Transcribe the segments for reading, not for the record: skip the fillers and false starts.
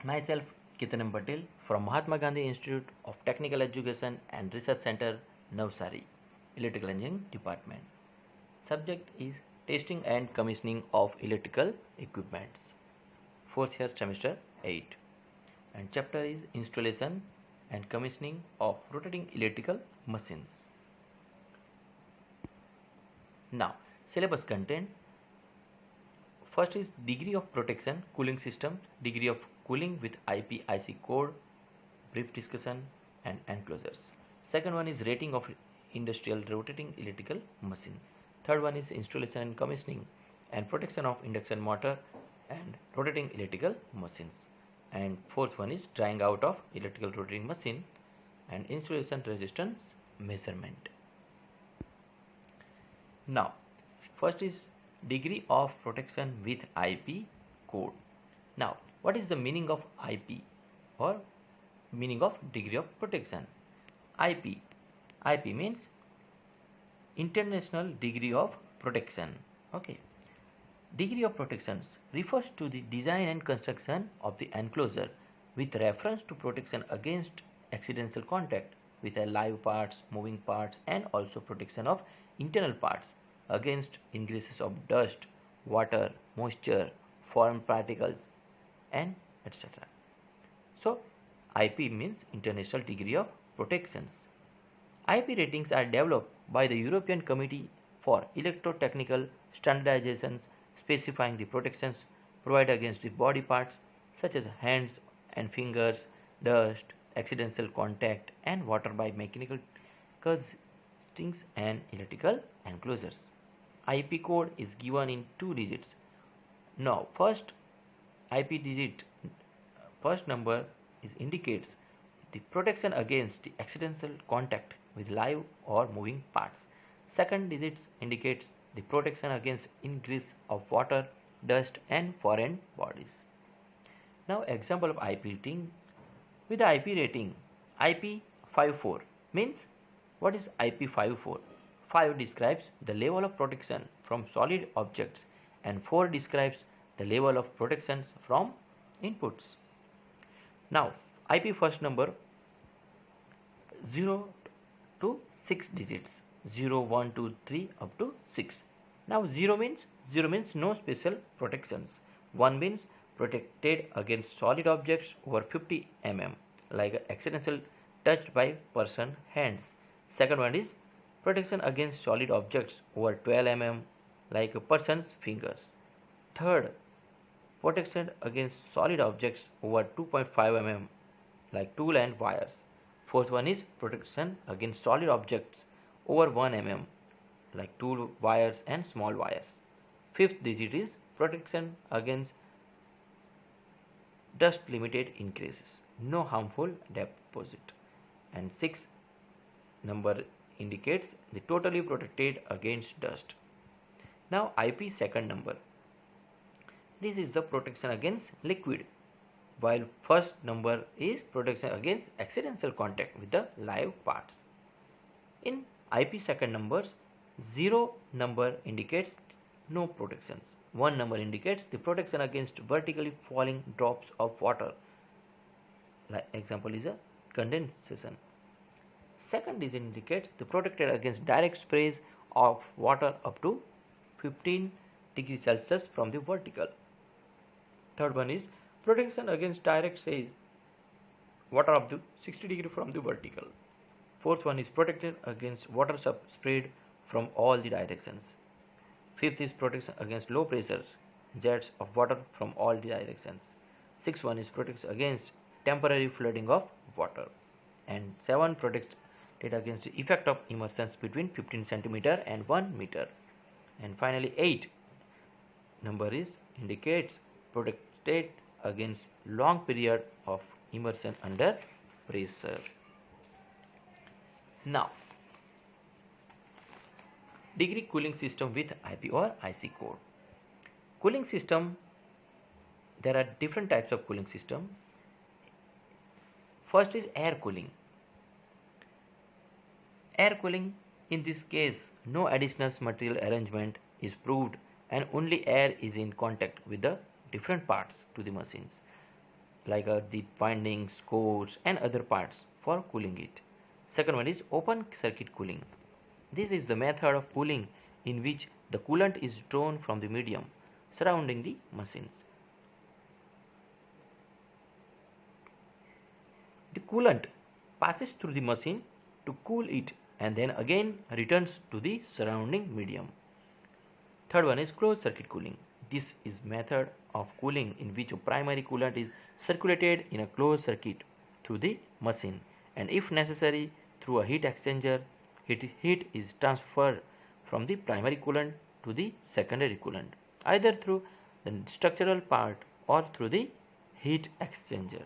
Myself, Kitanam Patel from Mahatma Gandhi Institute of Technical Education and Research Center, Navsari, Electrical Engineering Department. Subject is Testing and Commissioning of Electrical Equipments. Fourth year semester 8. And chapter is Installation and Commissioning of Rotating Electrical Machines. Now, syllabus content. First is degree of protection, cooling system, degree of cooling with IP/IC code, brief discussion and enclosures. Second one is rating of industrial rotating electrical machine. Third one is installation and commissioning and protection of induction motor and rotating electrical machines. And fourth one is drying out of electrical rotating machine and insulation resistance measurement. Now, first is degree of protection with IP code. Now, what is the meaning of IP or meaning of degree of protection? IP means International Degree of Protection. Okay. Degree of protection refers to the design and construction of the enclosure with reference to protection against accidental contact with live parts, moving parts, and also protection of internal parts against ingresses of dust, water, moisture, foreign particles, and etc. So, IP means International Degree of Protections. IP ratings are developed by the European Committee for Electrotechnical Standardizations, specifying the protections provided against the body parts such as hands and fingers, dust, accidental contact, and water by mechanical castings and electrical enclosures. IP code is given in 2 digits. Now, first IP digit, first number indicates the protection against the accidental contact with live or moving parts. Second digit indicates the protection against ingress of water, dust, and foreign bodies. Now, example of IP rating. With the IP rating, IP54 means what is IP54? 5 describes the level of protection from solid objects and 4 describes the level of protections from inputs. Now, IP first number 0 to 6 digits, 0, 1, 2, 3 up to 6. Now 0 means no special protections. 1 means protected against solid objects over 50 mm like accidental touched by person hands. Second one is protection against solid objects over 12 mm like a person's fingers. Third, protection against solid objects over 2.5 mm like tool and wires. Fourth one is protection against solid objects over 1 mm like tool, wires and small wires. Fifth digit is protection against dust limited increases, no harmful deposit. And sixth number indicates the totally protected against dust. Now IP second number. This is the protection against liquid, while first number is protection against accidental contact with the live parts. In IP second numbers, 0 number indicates no protections. 1 number indicates the protection against vertically falling drops of water. Like example is a condensation. Second digit indicates the protected against direct sprays of water up to 15 degrees Celsius from the vertical. Third one is protection against direct sprays water up to 60 degrees from the vertical. Fourth one is protected against water sprayed from all the directions. Fifth is protection against low pressure jets of water from all the directions. Sixth one is protection against temporary flooding of water. And 7 protected against the effect of immersions between 15 centimeter and 1 meter. And finally 8 number is indicates protected against long period of immersion under pressure. Now, degree cooling system with IP or IC code. Cooling system, there are different types of cooling system. First is air cooling. Air cooling, in this case, no additional material arrangement is proved and only air is in contact with the different parts to the machines like the windings, cores and other parts for cooling it. Second one is open circuit cooling. This is the method of cooling in which the coolant is drawn from the medium surrounding the machines. The coolant passes through the machine to cool it and then again returns to the surrounding medium. Third one is closed circuit cooling. This is method of cooling in which a primary coolant is circulated in a closed circuit through the machine, and if necessary through a heat exchanger, heat is transferred from the primary coolant to the secondary coolant, either through the structural part or through the heat exchanger.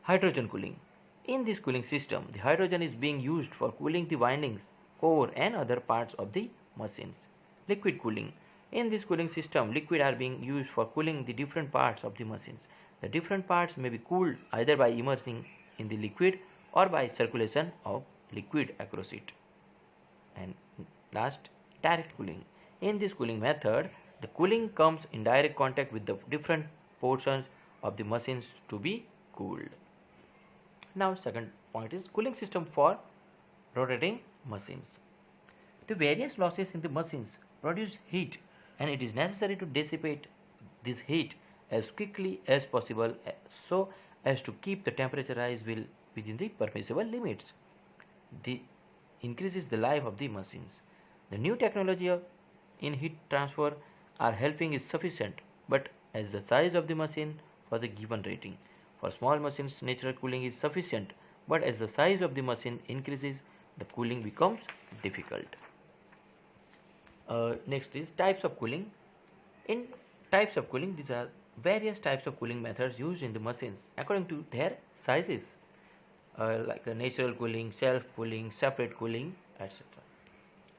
Hydrogen cooling. In this cooling system, the hydrogen is being used for cooling the windings, core and other parts of the machines. Liquid cooling. In this cooling system, liquid are being used for cooling the different parts of the machines. The different parts may be cooled either by immersing in the liquid or by circulation of liquid across it. And last, direct cooling. In this cooling method, the cooling comes in direct contact with the different portions of the machines to be cooled. Now second point is cooling system for rotating machines. The various losses in the machines produce heat, and it is necessary to dissipate this heat as quickly as possible so as to keep the temperature rise within the permissible limits. This increases the life of the machines. The new technology in heat transfer are helping is sufficient, but as the size of the machine for the given rating. For small machines, natural cooling is sufficient, but as the size of the machine increases, the cooling becomes difficult. Next is types of cooling. In types of cooling, these are various types of cooling methods used in the machines according to their sizes, like natural cooling, self-cooling, separate cooling, etc.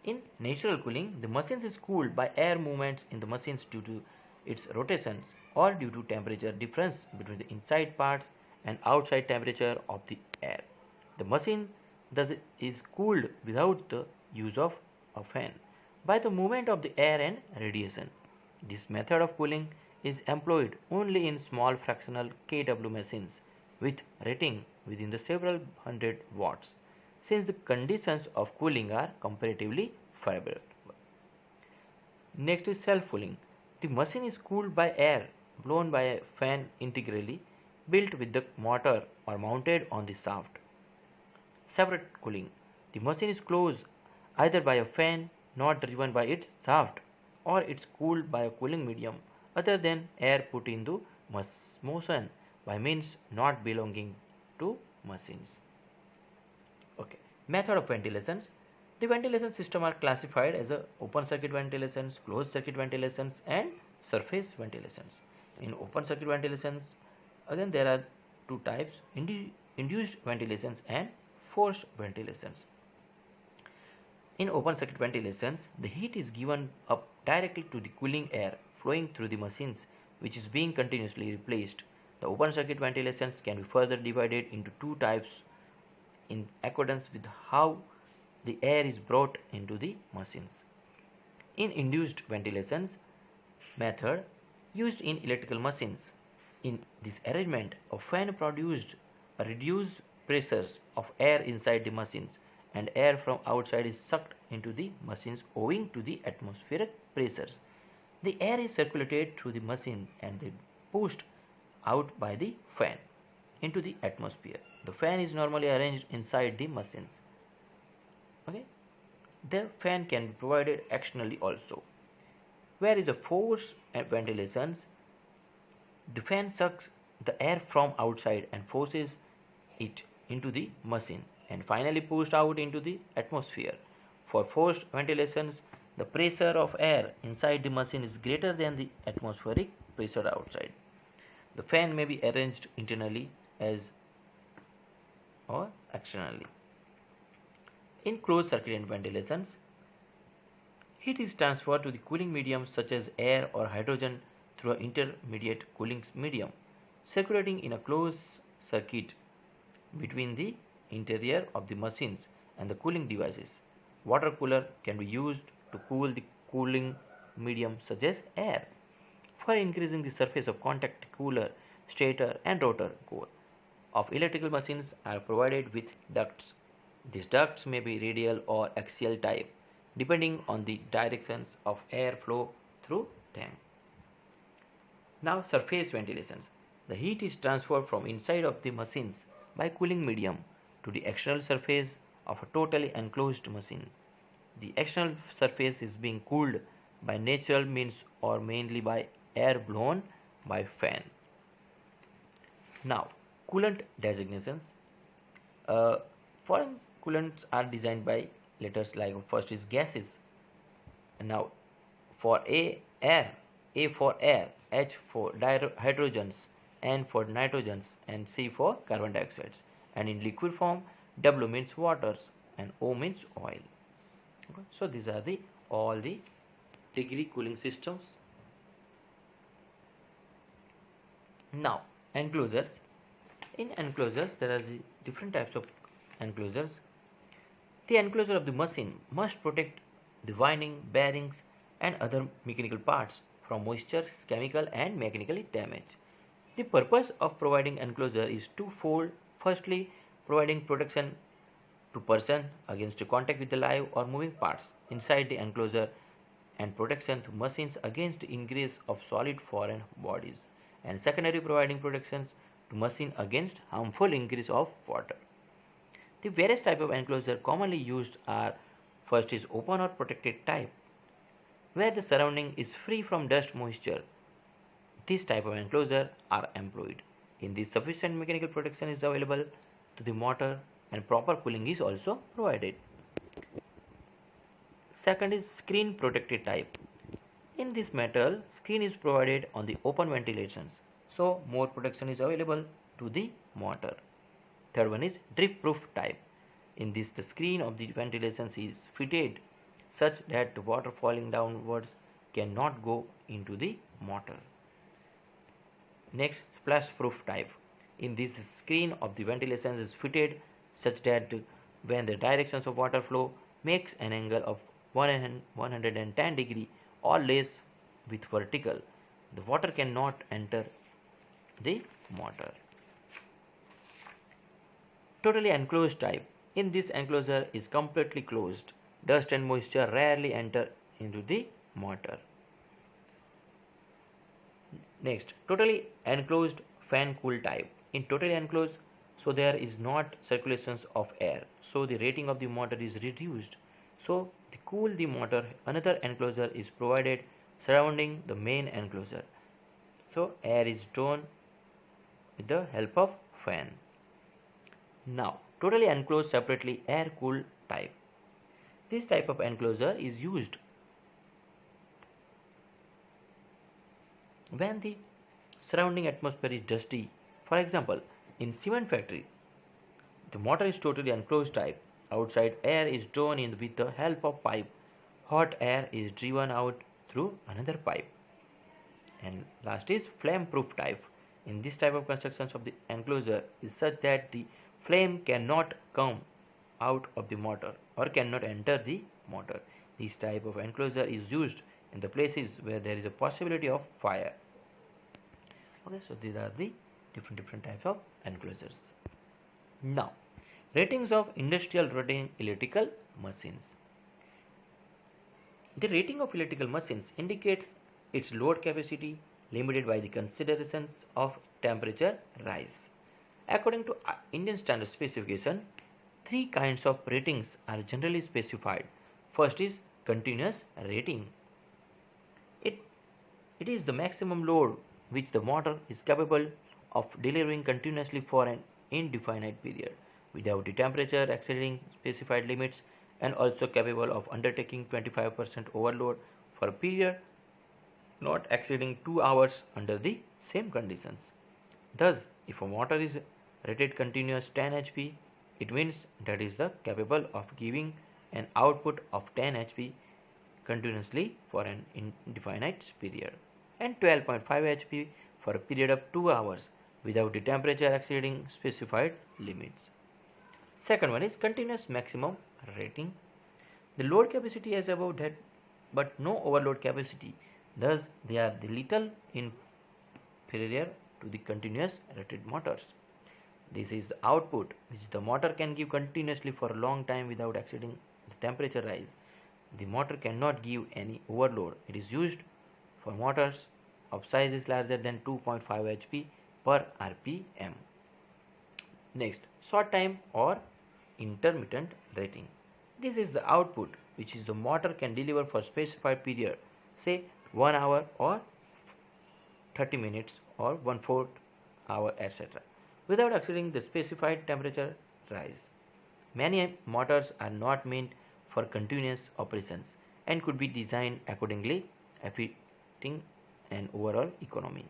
In natural cooling, the machines is cooled by air movements in the machines due to its rotations or due to temperature difference between the inside parts and outside temperature of the air. The machine thus is cooled without the use of a fan by the movement of the air and radiation. This method of cooling is employed only in small fractional kW machines with rating within the several hundred watts, since the conditions of cooling are comparatively favorable. Next is self-cooling. The machine is cooled by air blown by a fan integrally built with the motor or mounted on the shaft. Separate cooling. The machine is closed either by a fan not driven by its shaft or it's cooled by a cooling medium other than air put into motion by means not belonging to machines. Okay. Method of ventilations. The ventilation system are classified as a open circuit ventilations, closed circuit ventilations and surface ventilations. In open circuit ventilations, again there are two types, induced ventilations and forced ventilations. In open circuit ventilations, the heat is given up directly to the cooling air flowing through the machines, which is being continuously replaced. The open circuit ventilations can be further divided into two types in accordance with how the air is brought into the machines. In induced ventilations method used in electrical machines, in this arrangement, a fan produced a reduced pressures of air inside the machines and air from outside is sucked into the machines owing to the atmospheric pressures. The air is circulated through the machine and then pushed out by the fan into the atmosphere. The fan is normally arranged inside the machines. Okay. The fan can be provided externally also. Where is a forced ventilations, the fan sucks the air from outside and forces it into the machine and finally pushed out into the atmosphere. For forced ventilations, the pressure of air inside the machine is greater than the atmospheric pressure outside. The fan may be arranged internally as or externally. In closed circuit ventilations, heat is transferred to the cooling medium such as air or hydrogen through an intermediate cooling medium, circulating in a closed circuit between the interior of the machines and the cooling devices. Water cooler can be used to cool the cooling medium such as air. for increasing the surface of contact. Cooler, stator and rotor core of electrical machines are provided with ducts. These ducts may be radial or axial type depending on the directions of air flow through them. Now surface ventilations. The heat is transferred from inside of the machines by cooling medium to the external surface of a totally enclosed machine. The external surface is being cooled by natural means or mainly by air blown by fan. Now, coolant designations. Foreign coolants are designed by letters like first is gases. And now, for air, A for air, H for hydrogens, N for nitrogens, and C for carbon dioxides. And in liquid form, W means waters and O means oil. Okay. So these are the all the degree cooling systems. Now enclosures. In enclosures there are the different types of enclosures. The enclosure of the machine must protect the winding, bearings and other mechanical parts from moisture, chemical and mechanical damage. The purpose of providing enclosure is twofold. Firstly, providing protection to person against contact with the live or moving parts inside the enclosure and protection to machines against ingress of solid foreign bodies, and secondary providing protections to machine against harmful ingress of water. The various type of enclosure commonly used are: first is open or protected type, where the surrounding is free from dust moisture. This type of enclosure are employed. In this, sufficient mechanical protection is available to the motor and proper cooling is also provided. Second is screen protected type. In this metal, screen is provided on the open ventilations, so more protection is available to the motor. Third one is drip proof type. In this, the screen of the ventilations is fitted such that the water falling downwards cannot go into the motor. Next, splash proof type. In this, the screen of the ventilation is fitted such that when the directions of water flow makes an angle of 110 degree or less with vertical, the water cannot enter the motor. Totally enclosed type. In this, enclosure is completely closed. Dust and moisture rarely enter into the motor. Next, totally enclosed fan cool type. In totally enclosed, so there is not circulations of air, so the rating of the motor is reduced. So to cool the motor, another enclosure is provided surrounding the main enclosure, so air is drawn with the help of fan. Now totally enclosed separately air cooled type. This type of enclosure is used when the surrounding atmosphere is dusty. For example, in cement factory, the motor is totally enclosed type. Outside air is drawn in with the help of pipe. Hot air is driven out through another pipe. And last is flame proof type. In this type of constructions of the enclosure is such that the flame cannot come out of the motor or cannot enter the motor. This type of enclosure is used in the places where there is a possibility of fire. Okay, so these are the different types of enclosures. Now, ratings of industrial rotating electrical machines. The rating of electrical machines indicates its load capacity limited by the considerations of temperature rise. According to Indian standard specification, three kinds of ratings are generally specified. First is continuous rating. It is the maximum load which the motor is capable of delivering continuously for an indefinite period without the temperature exceeding specified limits, and also capable of undertaking 25% overload for a period not exceeding 2 hours under the same conditions. Thus, if a motor is rated continuous 10 HP, it means that is the capable of giving an output of 10 HP continuously for an indefinite period, and 12.5 HP for a period of 2 hours without the temperature exceeding specified limits. Second one is continuous maximum rating. The load capacity is above that but no overload capacity Thus, they are the little inferior to the continuous rated motors. This is the output which the motor can give continuously for a long time without exceeding the temperature rise. The motor cannot give any overload. It is used for motors of sizes larger than 2.5 HP per RPM. Next, short time or intermittent rating. This is the output which is the motor can deliver for specified period, say 1 hour or 30 minutes or 1/4 hour, etc., without exceeding the specified temperature rise. Many motors are not meant for continuous operations and could be designed accordingly, affecting an overall economy.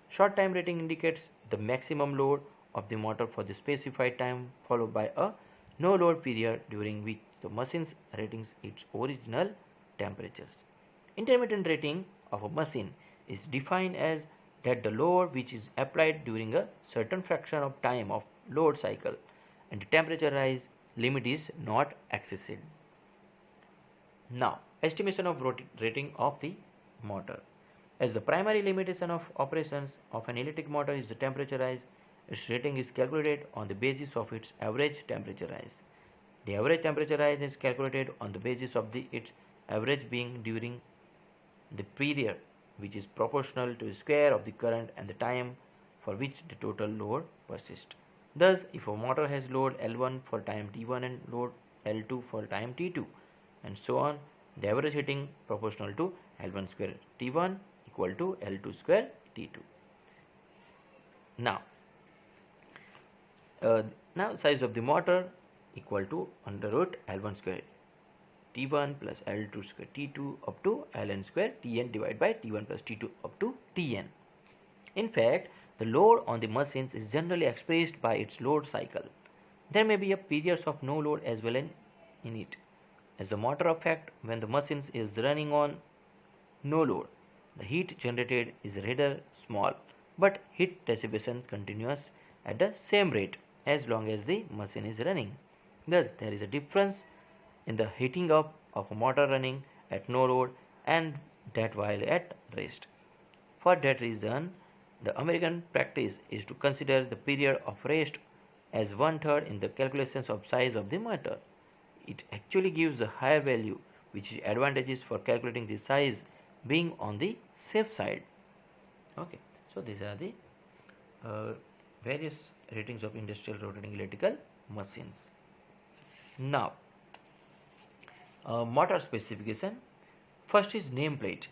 Short time rating indicates the maximum load of the motor for the specified time, followed by a no load period during which the machine ratings its original temperatures. Intermittent rating of a machine is defined as that the load which is applied during a certain fraction of time of load cycle and the temperature rise limit is not exceeded. Now, estimation of rating of the motor. As the primary limitation of operations of an electric motor is the temperature rise, its rating is calculated on the basis of its average temperature rise. The average temperature rise is calculated on the basis of its average being during the period, which is proportional to the square of the current and the time for which the total load persists. Thus, if a motor has load L1 for time T1 and load L2 for time T2 and so on, the average rating proportional to L1 square T1 equal to L2 square T2. Now, size of the motor equal to under root L1 square T1 plus L2 square T2 up to Ln square Tn divided by T1 plus T2 up to Tn. In fact, the load on the machines is generally expressed by its load cycle. There may be a periods of no load as well in it. As a matter of fact, when the machine is running on no load, the heat generated is rather small, but heat dissipation continues at the same rate as long as the machine is running. Thus, there is a difference in the heating up of a motor running at no load and that while at rest. For that reason, the American practice is to consider the period of rest as 1/3 in the calculations of size of the motor. It actually gives a higher value, which is advantageous for calculating the size being on the safe side. Okay, so these are the various ratings of industrial rotating electrical machines. Now, motor specification. First is nameplate.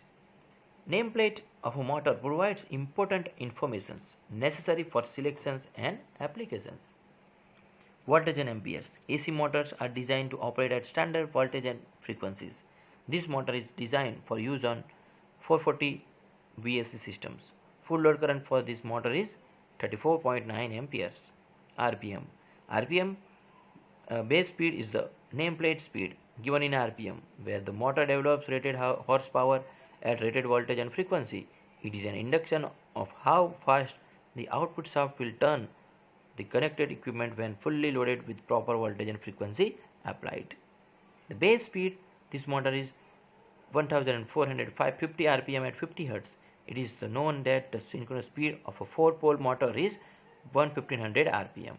Nameplate of a motor provides important information necessary for selections and applications. Voltage and amperes. AC motors are designed to operate at standard voltage and frequencies. This motor is designed for use on 440 VSC systems. Full load current for this motor is 34.9 amperes. RPM. RPM base speed is the nameplate speed given in RPM, where the motor develops rated horsepower at rated voltage and frequency. It is an indication of how fast the output shaft will turn the connected equipment when fully loaded with proper voltage and frequency applied. The base speed this motor is 1450 RPM at 50 Hz. It is known that the synchronous speed of a 4-pole motor is 1500 RPM.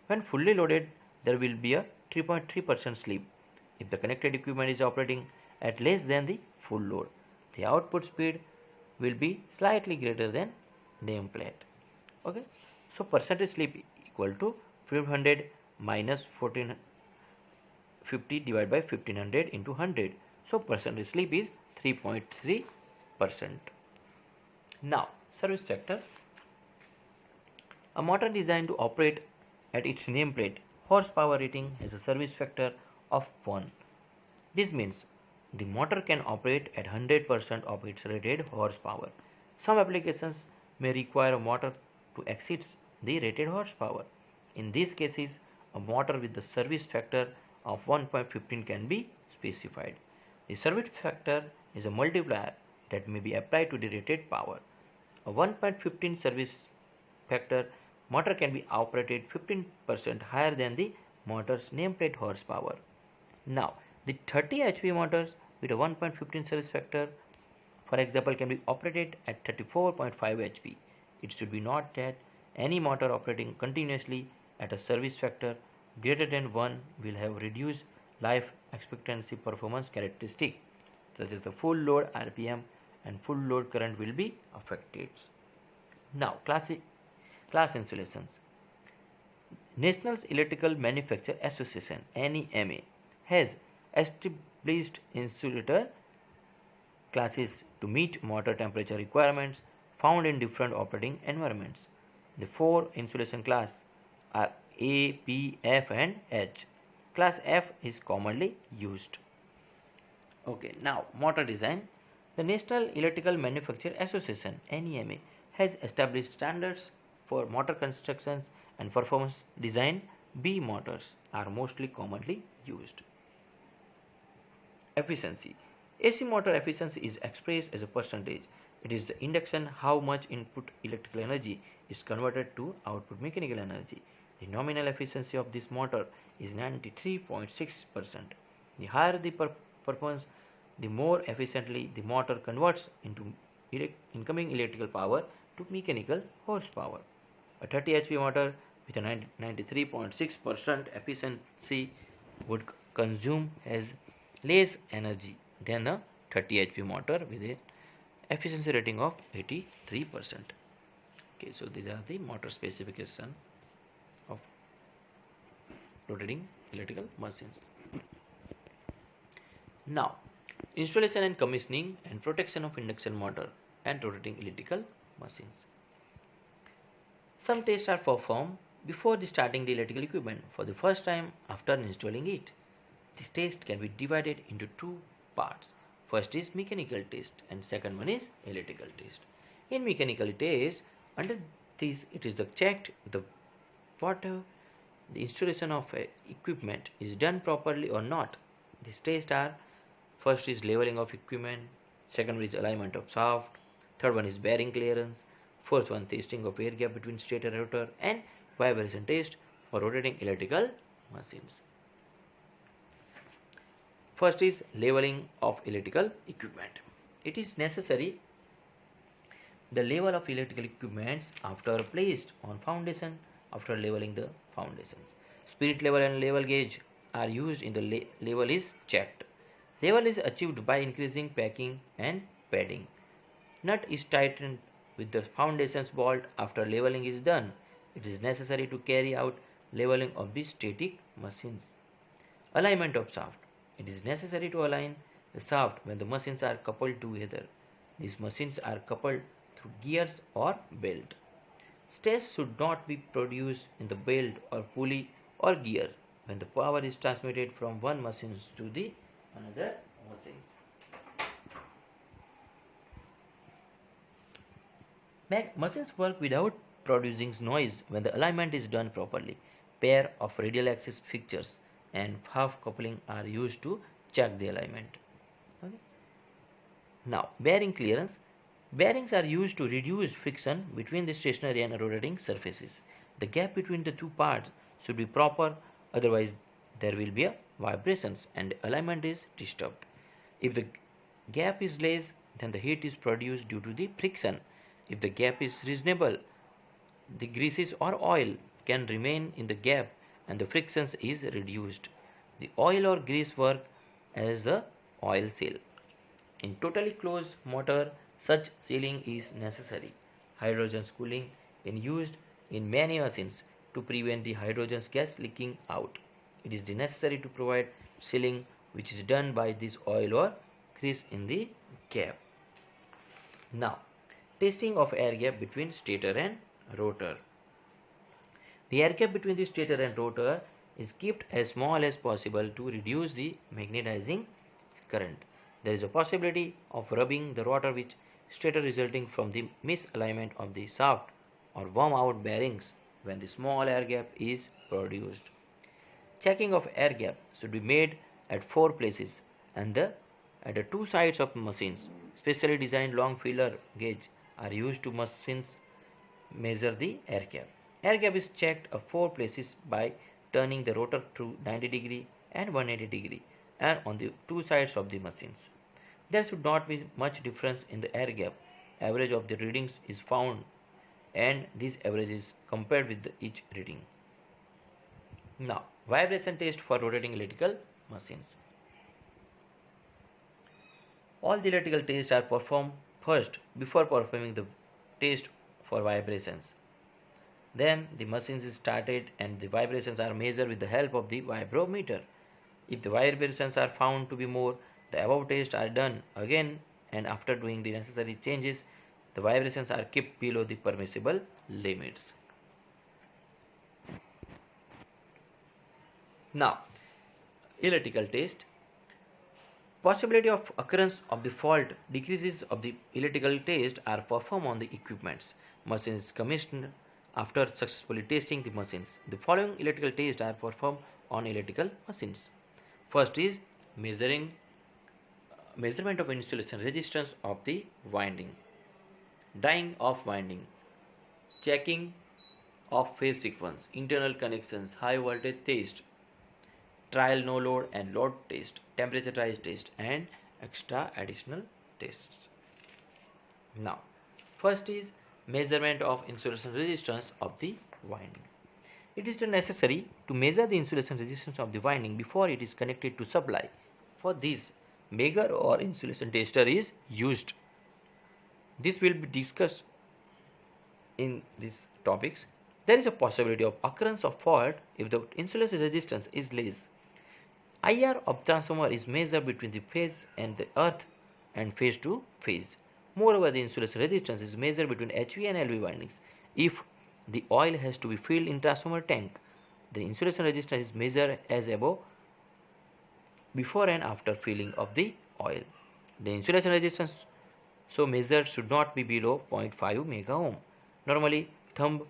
When fully loaded, there will be a 3.3% slip if the connected equipment is operating at less than the full load. The output speed will be slightly greater than nameplate. Okay, so percentage slip equal to 500 minus 1450 divided by 1500 into 100. So percentage slip is 3.3%. Now, service factor. A motor designed to operate at its nameplate horsepower rating has a service factor of 1. This means the motor can operate at 100% of its rated horsepower. Some applications may require a motor to exceed the rated horsepower. In these cases, a motor with the service factor of 1.15 can be specified. The service factor is a multiplier that may be applied to the rated power. A 1.15 service factor motor can be operated 15% higher than the motor's nameplate horsepower. Now, the 30 HP motors with a 1.15 service factor for example, can be operated at 34.5 HP. It should be noted that any motor operating continuously at a service factor greater than 1 will have reduced life expectancy performance characteristic, such as the full load RPM and full load current will be affected. Now, class insulations. National Electrical Manufacturer Association (NEMA) has established insulator classes to meet motor temperature requirements found in different operating environments. The four insulation classes are A, P, F and H. Class F is commonly used. Okay, now motor design. The National Electrical Manufacturer Association (NEMA) has established standards for motor constructions and performance design. B motors are mostly commonly used. Efficiency. AC motor efficiency is expressed as a percentage. It is the induction how much input electrical energy is converted to output mechanical energy. The nominal efficiency of this motor is 93.6%. The higher the performance, the more efficiently the motor converts into incoming electrical power to mechanical horsepower. A 30 HP motor with a 93.6% efficiency would consume as less energy than a 30 HP motor with a efficiency rating of 83%. Okay, so these are the motor specification of rotating electrical machines. Now, installation and commissioning and protection of induction motor and rotating electrical machines. Some tests are performed before starting the electrical equipment for the first time after installing it. This test can be divided into two parts. First is mechanical test and second one is electrical test. In mechanical test, under this it is checked the whether the installation of equipment is done properly or not. These tests are: first is leveling of equipment, second one is alignment of shaft, third one is bearing clearance, fourth one testing of air gap between stator and rotor, and vibration test for rotating electrical machines. First is leveling of electrical equipment. It is necessary the level of electrical equipments after placed on foundation after leveling the foundations. Spirit level and level gauge are used in the level is checked. Level is achieved by increasing packing and padding. Nut is tightened with the foundation's bolt after leveling is done. It is necessary to carry out leveling of the static machines. Alignment of shaft. It is necessary to align the shaft when the machines are coupled together. These machines are coupled through gears or belt. Stress should not be produced in the belt or pulley or gear when the power is transmitted from one machine to the another machines. Machines work without producing noise when the alignment is done properly. Pair of radial axis fixtures and half coupling are used to check the alignment. Okay. Now, bearing clearance. Bearings are used to reduce friction between the stationary and rotating surfaces. The gap between the two parts should be proper, otherwise there will be a vibrations and alignment is disturbed. If the gap is less, then the heat is produced due to the friction. If the gap is reasonable, the greases or oil can remain in the gap and the friction is reduced. The oil or grease work as the oil seal. In totally closed motor, such sealing is necessary. Hydrogen cooling is used in many machines to prevent the hydrogen gas leaking out. It is necessary to provide sealing which is done by this oil or grease in the gap. Now, testing of air gap between stator and rotor. The air gap between the stator and rotor is kept as small as possible to reduce the magnetizing current. There is a possibility of rubbing the rotor with stator resulting from the misalignment of the shaft or worm out bearings when the small air gap is produced. Checking of air gap should be made at 4 places and at the two sides of machines. Specially designed long feeler gauge are used to machines measure the air gap. Air gap is checked at 4 places by turning the rotor through 90 degree and 180 degree and on the two sides of the machines. There should not be much difference in the air gap. Average of the readings is found and this average is compared with each reading. Now, vibration test for rotating electrical machines. All the electrical tests are performed first before performing the test for vibrations. Then the machine is started and the vibrations are measured with the help of the vibrometer. If the vibrations are found to be more, the above tests are done again and after doing the necessary changes, the vibrations are kept below the permissible limits. Now, electrical test. Possibility of occurrence of the fault decreases of the electrical test are performed on the equipments. Machines commissioned after successfully testing the machines. The following electrical tests are performed on electrical machines. First is measurement of insulation resistance of the winding, drying of winding, checking of phase sequence, internal connections, high voltage test, trial no load and load test, temperature rise test and extra additional tests. Now, first is measurement of insulation resistance of the winding. It is necessary to measure the insulation resistance of the winding before it is connected to supply. For this, Megger or insulation tester is used. This will be discussed in these topics. There is a possibility of occurrence of fault if the insulation resistance is less. IR of transformer is measured between the phase and the earth and phase to phase. Moreover, the insulation resistance is measured between HV and LV windings. If the oil has to be filled in transformer tank, the insulation resistance is measured as above before and after filling of the oil. The insulation resistance so measured should not be below 0.5 mega ohm. Normally, thumb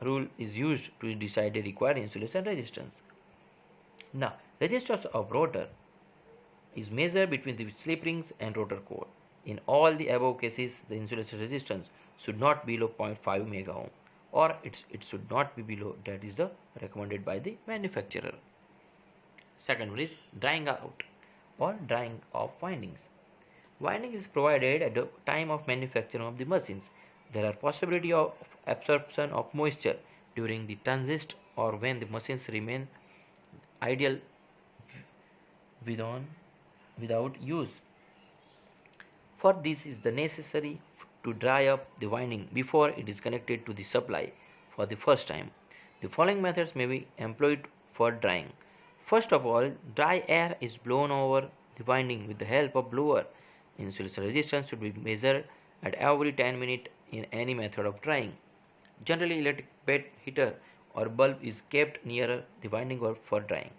rule is used to decide the required insulation resistance. Now, resistance of rotor is measured between the slip rings and rotor core. In all the above cases, the insulation resistance should not be below 0.5 mega ohm or it should not be below, that is the recommended by the manufacturer. Second one is drying out or drying of windings. Winding is provided at the time of manufacture of the machines. There are possibility of absorption of moisture during the transit or when the machines remain ideal without use. For this is the necessary to dry up the winding before it is connected to the supply for the first time. The following methods may be employed for drying. First of all, dry air is blown over the winding with the help of blower. Insulation resistance should be measured at every 10 minutes in any method of drying. Generally, electric bed heater or bulb is kept nearer the winding for drying.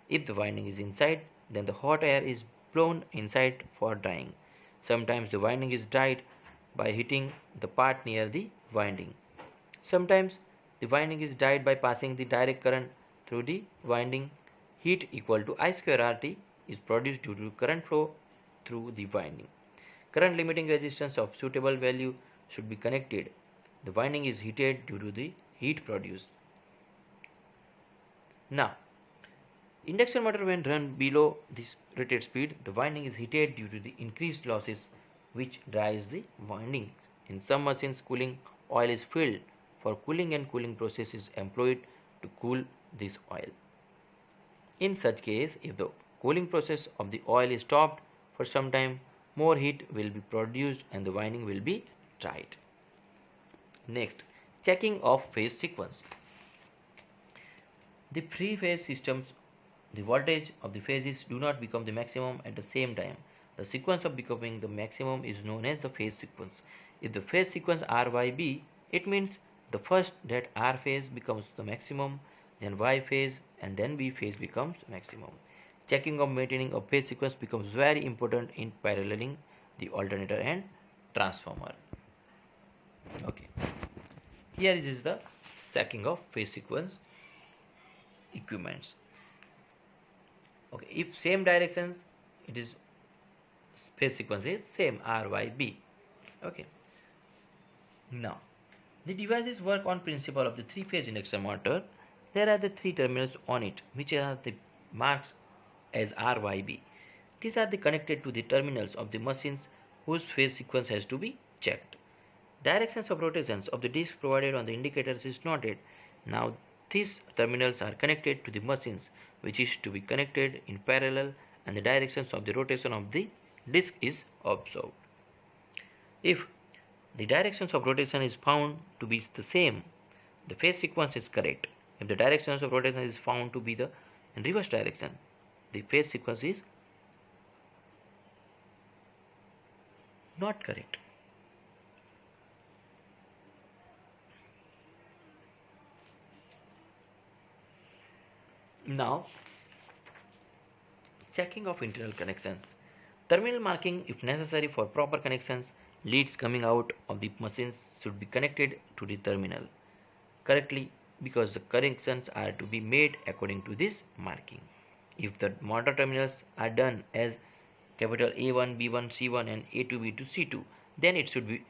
If the winding is inside, then the hot air is blown inside for drying. Sometimes the winding is dried by heating the part near the winding. Sometimes the winding is dried by passing the direct current through the winding. Heat equal to I square RT is produced due to current flow through the winding. Current limiting resistance of suitable value should be connected. The winding is heated due to the heat produced. Now, induction motor when run below this rated speed, the winding is heated due to the increased losses which dries the windings. In some machines, cooling oil is filled for cooling and cooling process is employed to cool this oil. In such case, if the cooling process of the oil is stopped for some time, more heat will be produced and the winding will be dried. Next, checking of phase sequence. The free phase systems, the voltage of the phases do not become the maximum at the same time. The sequence of becoming the maximum is known as the phase sequence. If the phase sequence R Y B, it means the first that R phase becomes the maximum, then Y phase and then B phase becomes maximum. Checking of maintaining a phase sequence becomes very important in paralleling the alternator and transformer. Okay. Here is the checking of phase sequence equipments. Okay, if same directions, it is phase sequence is same R Y B. Okay. Now, the devices work on principle of the three-phase induction motor. There are the three terminals on it, which are the marks as R Y B. These are the connected to the terminals of the machines whose phase sequence has to be checked. Directions of rotations of the disc provided on the indicators is noted. Now these terminals are connected to the machines which is to be connected in parallel, and the directions of the rotation of the disc is observed. If the directions of rotation is found to be the same, the phase sequence is correct. If the directions of rotation is found to be the in reverse direction, the phase sequence is not correct. Now, checking of internal connections. Terminal marking, if necessary for proper connections, leads coming out of the machines should be connected to the terminal correctly, because the connections are to be made according to this marking. If the motor terminals are done as capital A1, B1, C1 and A2, B2, C2, then it should be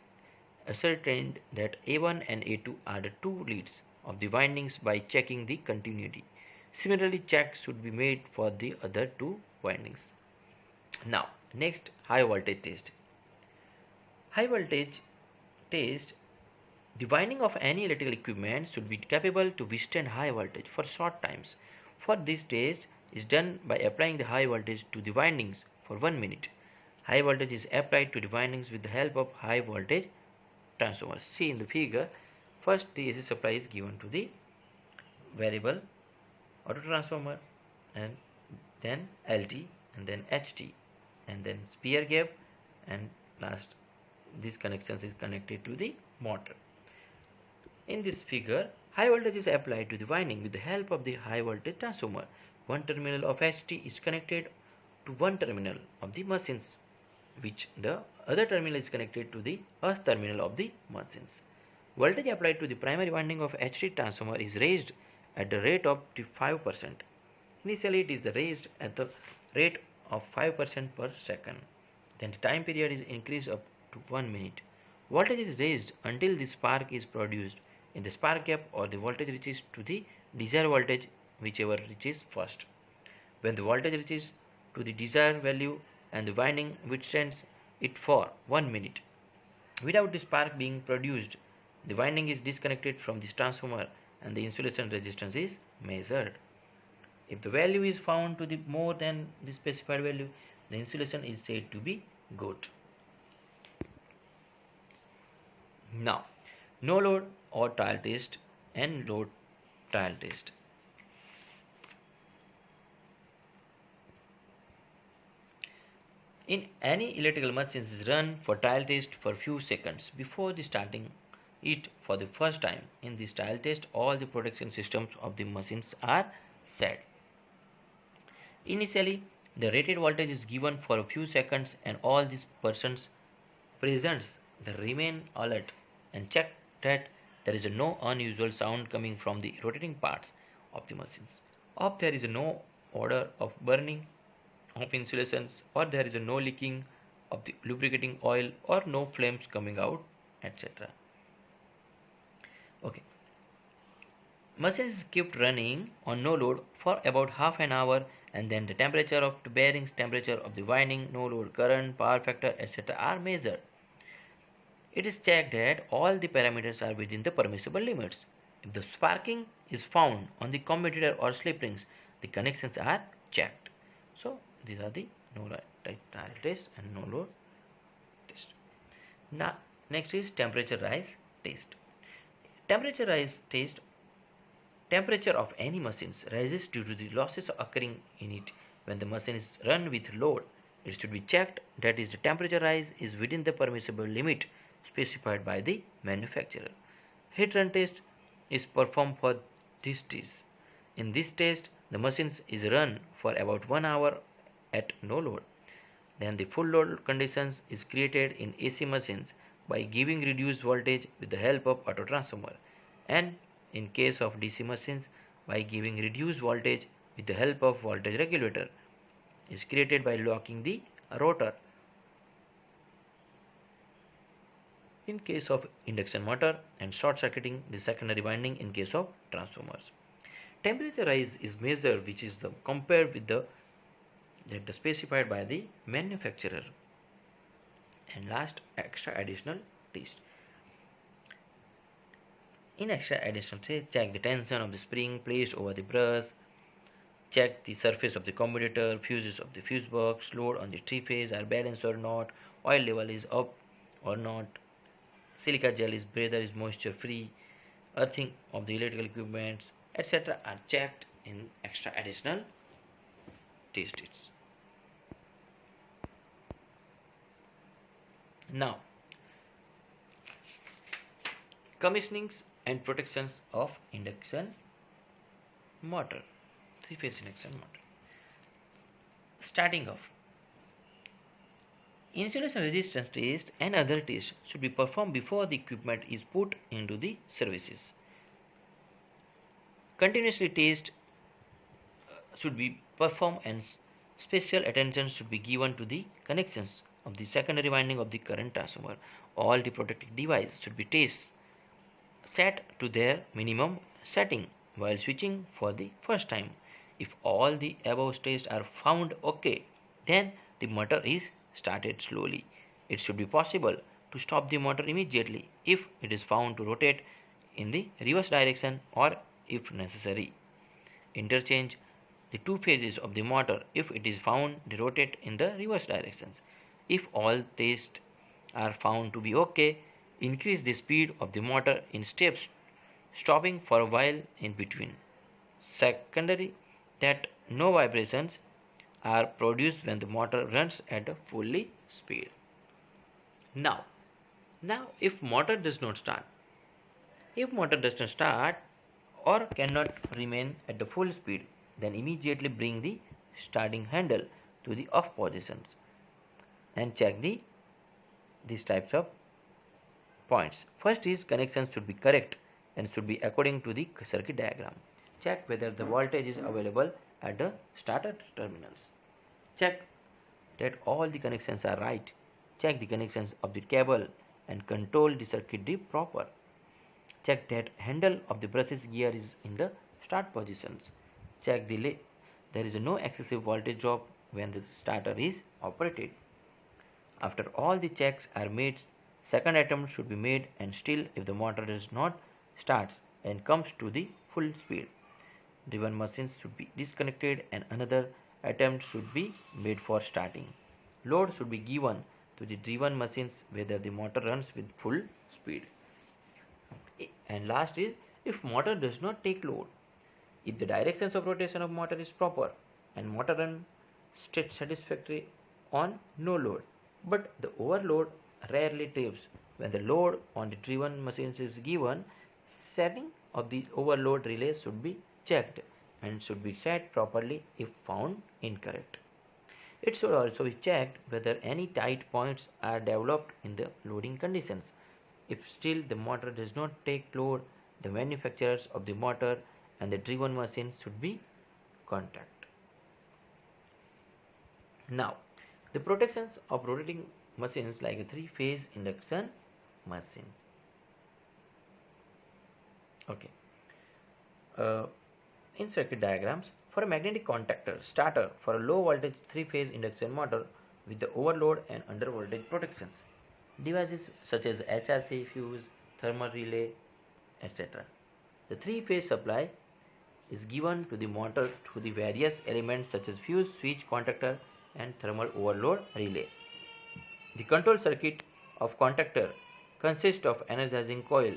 ascertained that A1 and A2 are the two leads of the windings by checking the continuity. Similarly, checks should be made for the other two windings. Now, next, high voltage test. High voltage test. The winding of any electrical equipment should be capable to withstand high voltage for short times. For this test is done by applying the high voltage to the windings for 1 minute. High voltage is applied to the windings with the help of high voltage transformers. See in the figure, first the AC supply is given to the variable auto transformer, and then LT, and then HT, and then spear gap, and last this connections is connected to the motor. In this figure, high voltage is applied to the winding with the help of the high voltage transformer. One terminal of HT is connected to one terminal of the machines, which the other terminal is connected to the earth terminal of the machines. Voltage applied to the primary winding of HT transformer is raised at the rate of 5%. Initially, it is raised at the rate of 5% per second. Then the time period is increased up to 1 minute. Voltage is raised until the spark is produced in the spark gap, or the voltage reaches to the desired voltage, whichever reaches first. When the voltage reaches to the desired value and the winding withstands it for 1 minute without the spark being produced, the winding is disconnected from this transformer and the insulation resistance is measured. If the value is found to be more than the specified value, the insulation is said to be good. Now, no load or trial test and load trial test. In any electrical machine is run for trial test for few seconds before the starting it for the first time. In this trial test, all the protection systems of the machines are set. Initially, the rated voltage is given for a few seconds, and all these persons present remain alert and check that there is no unusual sound coming from the rotating parts of the machines, or there is no odor of burning of insulations, or there is no leaking of the lubricating oil, or no flames coming out, etc. Okay. Machine is kept running on no load for about half an hour, and then the temperature of the bearings, temperature of the winding, no load current, power factor, etc. are measured. It is checked that all the parameters are within the permissible limits. If the sparking is found on the commutator or slip rings, the connections are checked. So these are the no load trial test and no load test. Now next is temperature rise test. Temperature rise test. Temperature of any machine rises due to the losses occurring in it when the machine is run with load. It should be checked that is the temperature rise is within the permissible limit specified by the manufacturer. Heat run test is performed for this test. In this test, the machine is run for about 1 hour at no load. Then the full load conditions is created in AC machines by giving reduced voltage with the help of auto transformer, and in case of DC machines by giving reduced voltage with the help of voltage regulator is created by locking the rotor. In case of induction motor, and short circuiting the secondary winding in case of transformers. Temperature rise is measured which is compared with the that is specified by the manufacturer. And last, extra additional test. In extra additional test, check the tension of the spring placed over the brush, check the surface of the commutator, fuses of the fuse box, load on the three phase are balanced or not, oil level is up or not, silica gel is breather is moisture free, earthing of the electrical equipments, etc. are checked in extra additional tests. Now, commissionings and protections of induction motor, three-phase induction motor. Starting off, insulation resistance test and other tests should be performed before the equipment is put into the services. Continuously test should be performed and special attention should be given to the connections of the secondary winding of the current transformer. All the protective devices should be set to their minimum setting while switching for the first time. If all the above tests are found okay, then the motor is started slowly. It should be possible to stop the motor immediately if it is found to rotate in the reverse direction or if necessary. Interchange the two phases of the motor if it is found to rotate in the reverse directions. If all tests are found to be okay, increase the speed of the motor in steps, stopping for a while in between. Secondary, that no vibrations are produced when the motor runs at a fully speed. Now, if motor does not start, or cannot remain at the full speed, then immediately bring the starting handle to the off positions and check these types of points. First is connections should be correct and should be according to the circuit diagram. Check whether the voltage is available at the starter terminals. Check that all the connections are right. Check the connections of the cable and control the circuitry proper. Check that handle of the brushes gear is in the start positions. Check there is no excessive voltage drop when the starter is operated. After all the checks are made, second attempt should be made, and still if the motor does not starts and comes to the full speed, driven machines should be disconnected and another attempt should be made for starting. Load should be given to the driven machines whether the motor runs with full speed. And last is, if motor does not take load, if the directions of rotation of motor is proper and motor run state satisfactory on no load, but the overload rarely trips. When the load on the driven machines is given, setting of the overload relay should be checked and should be set properly if found incorrect. It should also be checked whether any tight points are developed in the loading conditions. If still the motor does not take load, the manufacturers of the motor and the driven machines should be contacted. Now, the protections of rotating machines like a three-phase induction machine. Okay. In circuit diagrams, for a magnetic contactor starter for a low voltage three-phase induction motor with the overload and under voltage protections, devices such as HRC, fuse, thermal relay, etc. The three-phase supply is given to the motor through the various elements such as fuse, switch, contactor and thermal overload relay. The control circuit of contactor consists of energizing coil,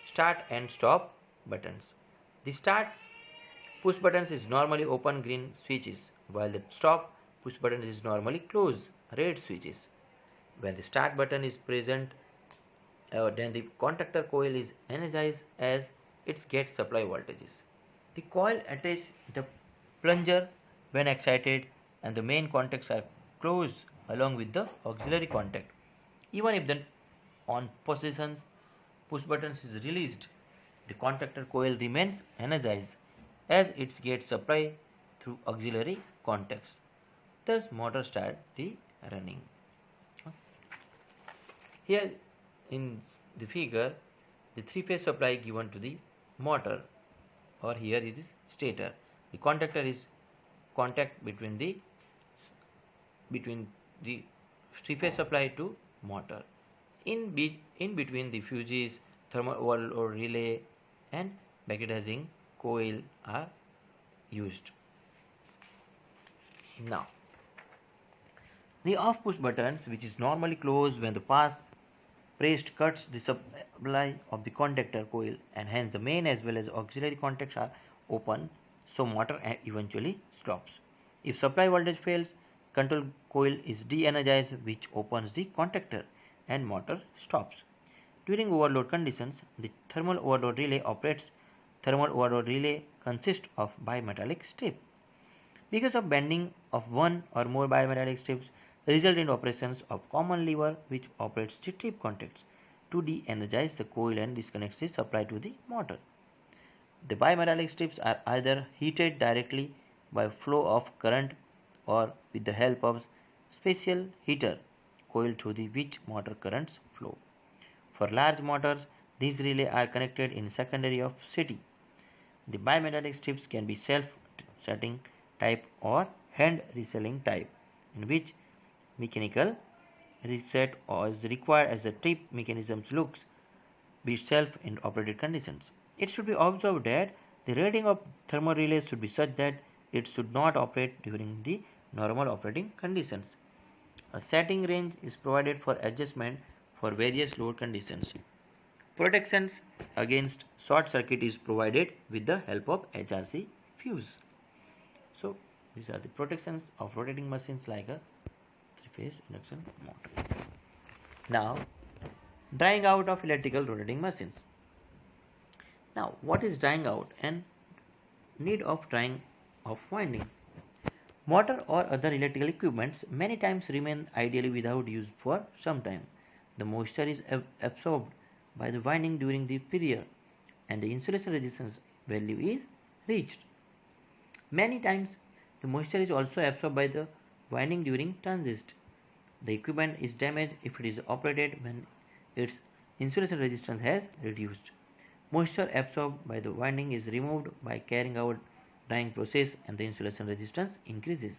start and stop buttons. The start push buttons is normally open green switches, while the stop push button is normally closed red switches. When the start button is present, then the contactor coil is energized as it gets supply voltages. The coil attaches the plunger when excited and the main contacts are closed along with the auxiliary contact. Even if the on position push buttons is released, the contactor coil remains energized as it gets supply through auxiliary contacts. Thus motor start the running. Here in the figure, the three-phase supply given to the motor, or here it is stator. The contactor is contact between the between the three-phase supply to motor. In between the fuses, thermal overload relay and magnetizing coil are used. Now, the off push buttons, which is normally closed when the pass pressed, cuts the supply of the contactor coil, and hence the main as well as auxiliary contacts are open, so motor eventually stops. If supply voltage fails, control coil is de-energized, which opens the contactor and motor stops. During overload conditions, the thermal overload relay operates. Thermal overload relay consists of bimetallic strip. Because of bending of one or more bimetallic strips result in operations of common lever which operates the strip contacts to de-energize the coil and disconnects the supply to the motor. The bimetallic strips are either heated directly by flow of current or with the help of special heater coil through the which motor currents flow. For large motors, these relays are connected in secondary of CT. The bimetallic strips can be self-setting type or hand reselling type, in which mechanical reset is required as the trip mechanism looks be self in operated conditions. It should be observed that the rating of thermal relays should be such that it should not operate during the normal operating conditions. A setting range is provided for adjustment for various load conditions. Protections against short circuit is provided with the help of HRC fuse. So these are the protections of rotating machines like a three-phase induction motor. Now, drying out of electrical rotating machines. Now, what is drying out and need of drying of windings? Motor or other electrical equipments many times remain ideally without use for some time. The moisture is absorbed by the winding during the period and the insulation resistance value is reached. Many times the moisture is also absorbed by the winding during transit. The equipment is damaged if it is operated when its insulation resistance has reduced. Moisture absorbed by the winding is removed by carrying out drying process and the insulation resistance increases.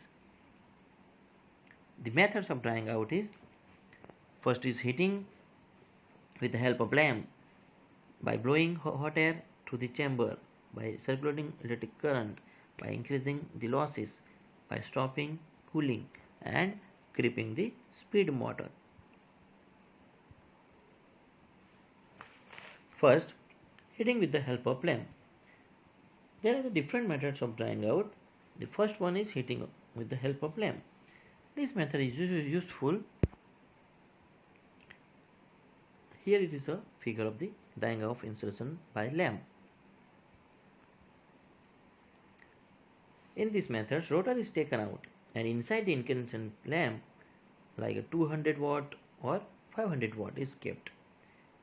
The methods of drying out is: first is heating with the help of lamp by blowing hot air to the chamber, by circulating electric current, by increasing the losses, by stopping cooling and creeping the speed motor. First, heating with the help of lamp. There are the different methods of drying out. The first one is heating with the help of lamp. This method is useful. Here it is a figure of the drying of insulation by lamp. In this method, rotor is taken out and inside the incandescent lamp like a 200 watt or 500 watt is kept.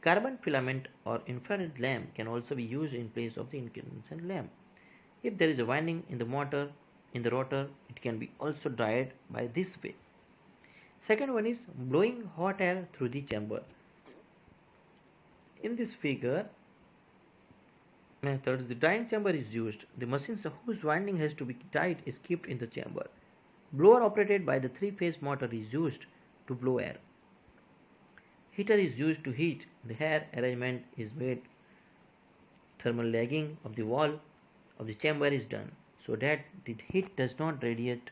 Carbon filament or infrared lamp can also be used in place of the incandescent lamp. If there is a winding in the rotor, it can be also dried by this way. Second one is blowing hot air through the chamber. In this figure methods, the drying chamber is used. The machines whose winding has to be tied is kept in the chamber. Blower operated by the three-phase motor is used to blow air. Heater is used to heat. The air arrangement is made. Thermal lagging of the wall of the chamber is done so that the heat does not radiate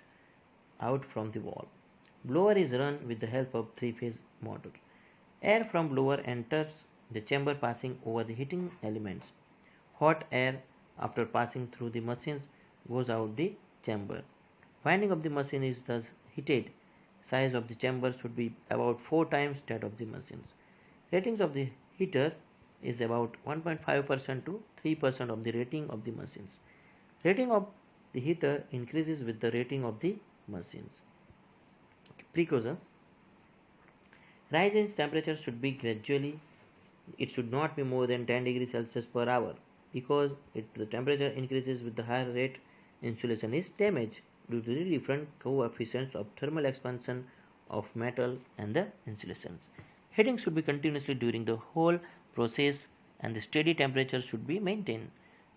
out from the wall. Blower is run with the help of three-phase motor. Air from blower enters the chamber passing over the heating elements. Hot air after passing through the machines goes out the chamber. Winding of the machine is thus heated. Size of the chamber should be about 4 times that of the machines. Ratings of the heater is about 1.5% to 3% of the rating of the machines. Rating of the heater increases with the rating of the machines. Precautions. Rise in temperature should be gradually. It should not be more than 10 degrees Celsius per hour because the temperature increases with the higher rate, insulation is damaged due to the different coefficients of thermal expansion of metal and the insulations. Heating should be continuously during the whole process and the steady temperature should be maintained.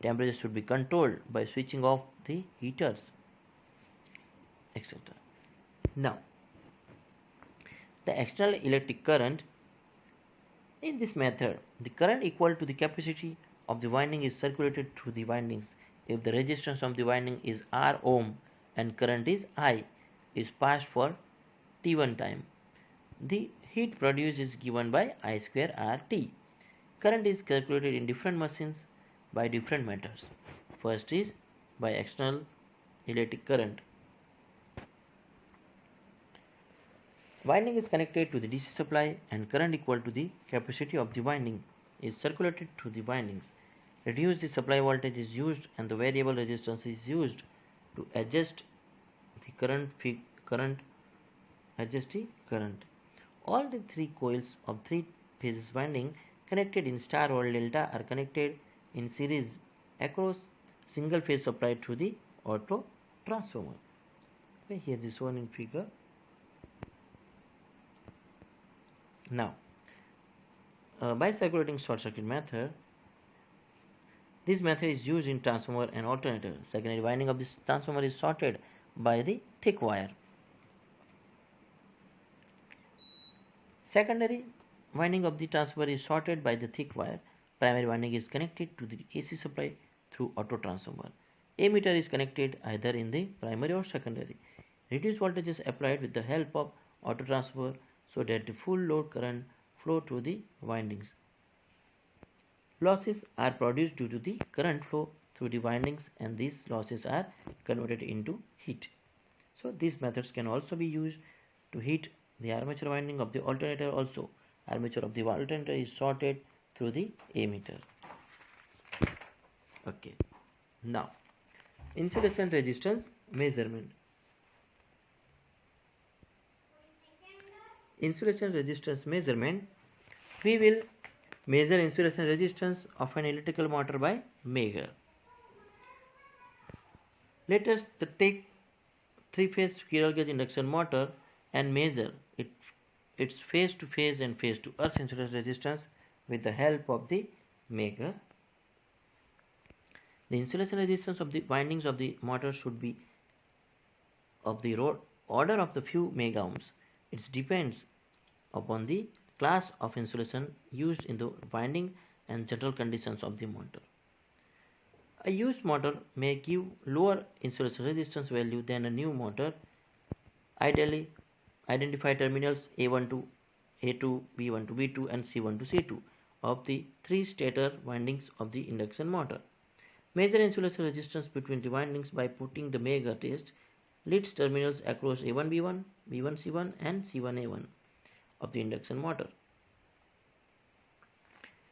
Temperature should be controlled by switching off the heaters, etc. Now, the external electric current. In this method, the current equal to the capacity of the winding is circulated through the windings. If the resistance of the winding is R ohm and current is I, is passed for T1 time. The heat produced is given by I square RT. Current is calculated in different machines by different methods. First is by external electric current. Winding is connected to the DC supply and current equal to the capacity of the winding is circulated through the windings. Reduce the supply voltage is used and the variable resistance is used to adjust the current adjust the current. All the three coils of three phases winding connected in star or delta are connected in series across single phase supply through the auto transformer. Okay, here this one in figure. Now, by circulating short circuit method, this method is used in transformer and alternator. Secondary winding of this transformer is shorted by the thick wire. Secondary winding of the transformer is shorted by the thick wire. Primary winding is connected to the AC supply through auto transformer. Ammeter is connected either in the primary or secondary. Reduced voltage is applied with the help of auto transformer so that the full load current flow through the windings. Losses are produced due to the current flow through the windings and these losses are converted into heat. So these methods can also be used to heat the armature winding of the alternator also. Armature of the alternator is shorted through the ammeter. Okay. Now, insulation resistance measurement. Insulation resistance measurement, we will measure insulation resistance of an electrical motor by Megger. Let us take three-phase squirrel cage induction motor and measure its phase to phase and phase to earth insulation resistance with the help of the Megger. The insulation resistance of the windings of the motor should be of the order of the few megohms. It depends upon the class of insulation used in the winding and general conditions of the motor. A used motor may give lower insulation resistance value than a new motor. Ideally, identify terminals A1 to A2, B1 to B2 and C1 to C2 of the three stator windings of the induction motor. Measure insulation resistance between the windings by putting the Megger test leads terminals across A1 B1, B1 C1 and C1 A1 of the induction motor.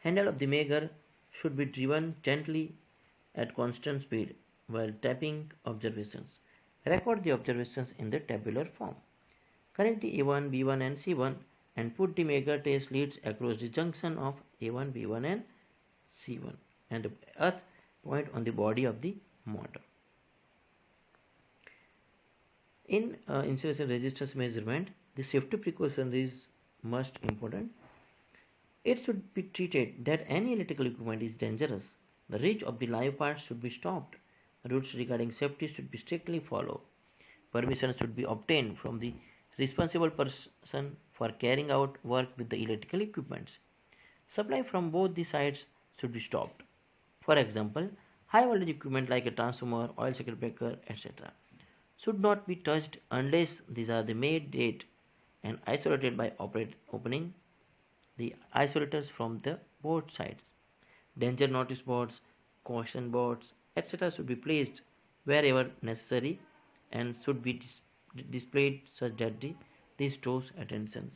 Handle of the Megger should be driven gently at constant speed while tapping observations. Record the observations in the tabular form. Connect the A1, B1 and C1 and put the Megger test leads across the junction of A1, B1 and C1 and the earth point on the body of the motor. In insulation resistance measurement, the safety precaution is most important. It should be treated that any electrical equipment is dangerous. The reach of the live parts should be stopped. Rules regarding safety should be strictly followed. Permission should be obtained from the responsible person for carrying out work with the electrical equipments. Supply from both the sides should be stopped. For example, high voltage equipment like a transformer, oil circuit breaker, etc. should not be touched unless these are made dead and isolated by opening the isolators from the both sides. Danger notice boards, caution boards, etc. should be placed wherever necessary and should be displayed such that this draws attention.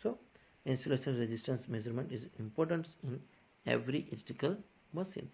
So, insulation resistance measurement is important in every electrical machines.